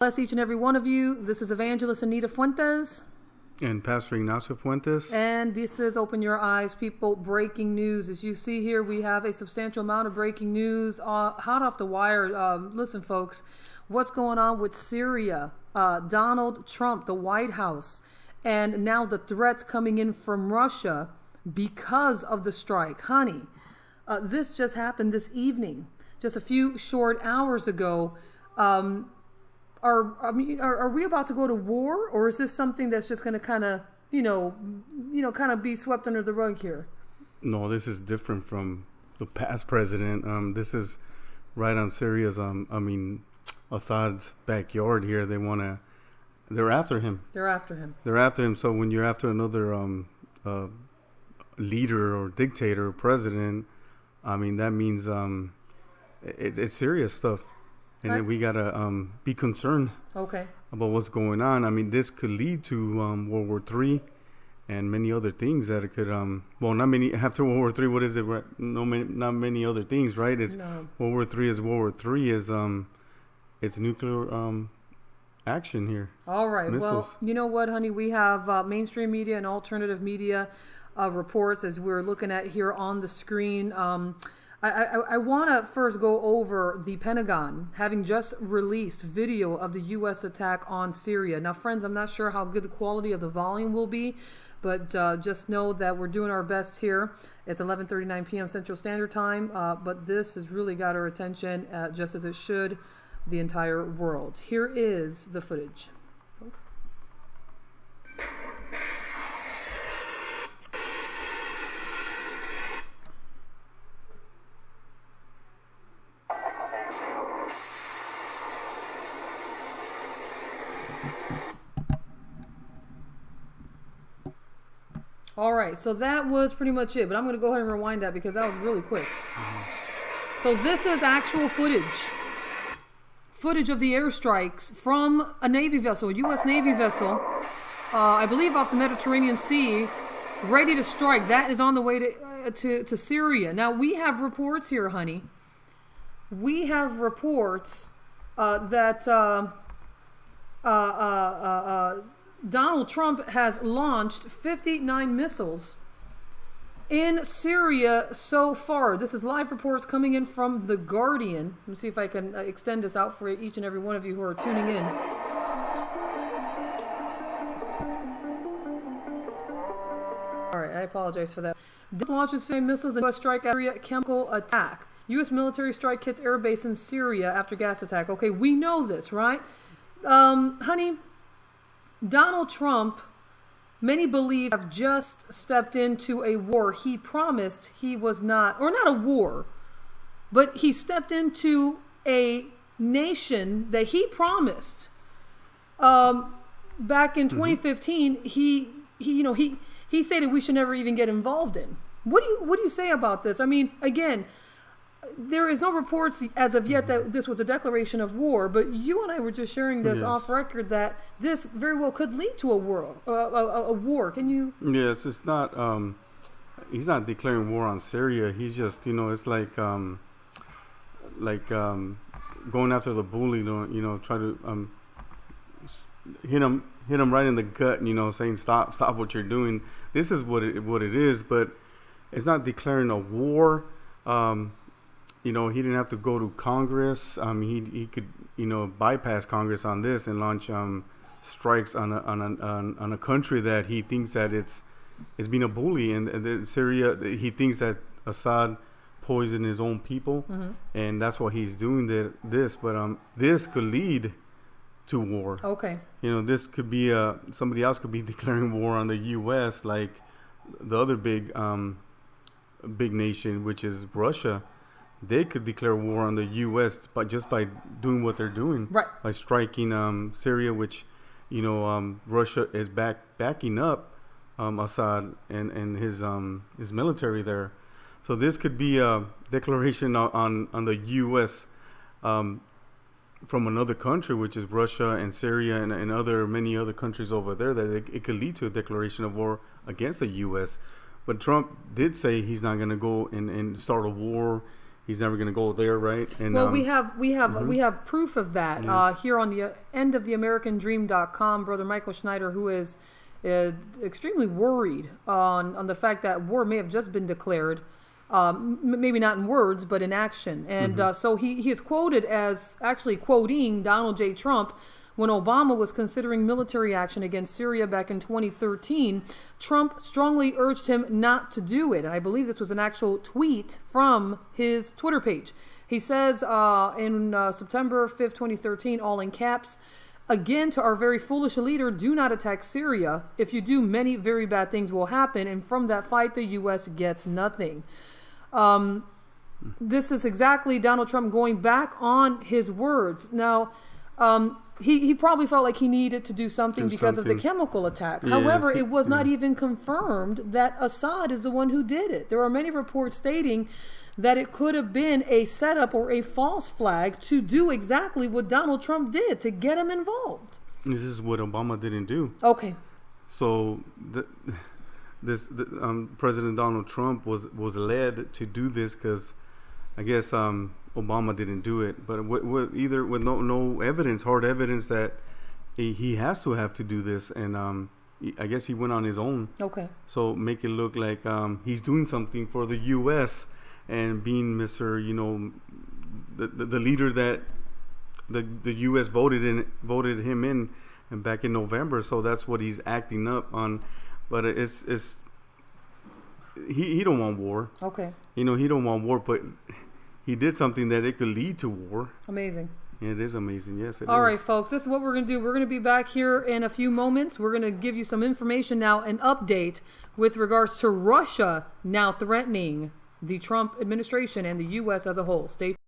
Bless each and every one of you. This is Evangelist Anita Fuentes. And Pastor Ignacio Fuentes. And this is Open Your Eyes, people. Breaking news. As you see here, we have a substantial amount of breaking news. Hot off the wire. Listen, folks, what's going on with Syria? Donald Trump, the White House, and now the threats coming in from Russia because of the strike. Honey, this just happened this evening, just a few short hours ago. Are we about to go to war, or is this something that's just going to kind of, kind of be swept under the rug here? No, this is different from the past president. This is right on Syria's, Assad's backyard here. They're after him. They're after him. They're after him. So when you're after another leader or dictator or president, that means it's serious stuff. And then we got to be concerned about what's going on. This could lead to World War III and many other things that it could, not many, after World War III, what is it? Right? Not many other things, right? It's no. World War III is World War III is, it's nuclear action here. All right. Missiles. Well, you know what, honey? We have mainstream media and alternative media reports as we're looking at here on the screen. I want to first go over the Pentagon having just released video of the U.S. attack on Syria. Now, friends, I'm not sure how good the quality of the volume will be, but just know that we're doing our best here. It's 11:39 p.m. Central Standard Time, but this has really got our attention, just as it should the entire world. Here is the footage. All right, so that was pretty much it, but I'm going to go ahead and rewind that because that was really quick. So this is actual footage of the airstrikes from a Navy vessel, a U.S. Navy vessel, I believe off the Mediterranean Sea, ready to strike. That is on the way to Syria. Now, we have reports here, honey. We have reports that Donald Trump has launched 59 missiles in Syria so far. This is live reports coming in from The Guardian. Let me see if I can extend this out for each and every one of you who are tuning in. All right, I apologize for that. Launches 50 missiles in U.S. strike area chemical attack. U.S. military strike hits air base in Syria after gas attack. Okay, we know this, right? Honey, Donald Trump, many believe, have just stepped into a war he promised he was not, or not a war, but he stepped into a nation that he promised. Back in 2015, he stated we should never even get involved in. What do you say about this? Again, there is no reports as of yet that this was a declaration of war, but you and I were just sharing this off record that this very well could lead to a war. Can you? Yes, it's not. He's not declaring war on Syria. He's just, it's like going after the bully. Try to hit him right in the gut. Saying stop what you're doing. This is what it is, but it's not declaring a war. He didn't have to go to Congress. He could, bypass Congress on this and launch strikes on a country that he thinks that it's being a bully. And Syria, he thinks that Assad poisoned his own people, and that's why he's doing this. But this could lead to war. Okay. This could be somebody else could be declaring war on the U.S. like the other big nation, which is Russia. They could declare war on the U.S. by doing what they're doing, right? By striking Syria, which Russia is backing up Assad and his military there. So this could be a declaration on the U.S. From another country, which is Russia and Syria and many other countries over there, that it could lead to a declaration of war against the U.S. But Trump did say he's not going to go and start a war. he's never going to go there, right? And well, we have proof of that Yes. here on the end of theamericandream.com. Brother Michael Schneider, who is extremely worried on the fact that war may have just been declared, maybe not in words, but in action. And so he is quoted as actually quoting Donald J. Trump. When Obama was considering military action against Syria back in 2013, Trump strongly urged him not to do it. And I believe this was an actual tweet from his Twitter page. He says in September 5th, 2013, all in caps, "Again, to our very foolish leader, do not attack Syria. If you do, many very bad things will happen. And from that fight, the U.S. gets nothing." This is exactly Donald Trump going back on his words. Now, he probably felt like he needed to do something because of the chemical attack. Yes, However, it was not even confirmed that Assad is the one who did it. There are many reports stating that it could have been a setup or a false flag to do exactly what Donald Trump did, to get him involved. This is what Obama didn't do. Okay. So President Donald Trump was led to do this because I guess Obama didn't do it, but with no evidence, hard evidence that he has to have to do this, and I guess he went on his own. Okay. So make it look like he's doing something for the U.S. and being Mr. The leader that the U.S. voted him in, and back in November. So that's what he's acting up on, but he don't want war. Okay. He don't want war, but he did something that it could lead to war. Amazing. It is amazing. Yes, it is. All right, folks, this is what we're going to do. We're going to be back here in a few moments. We're going to give you some information now, an update with regards to Russia now threatening the Trump administration and the U.S. as a whole. Stay tuned.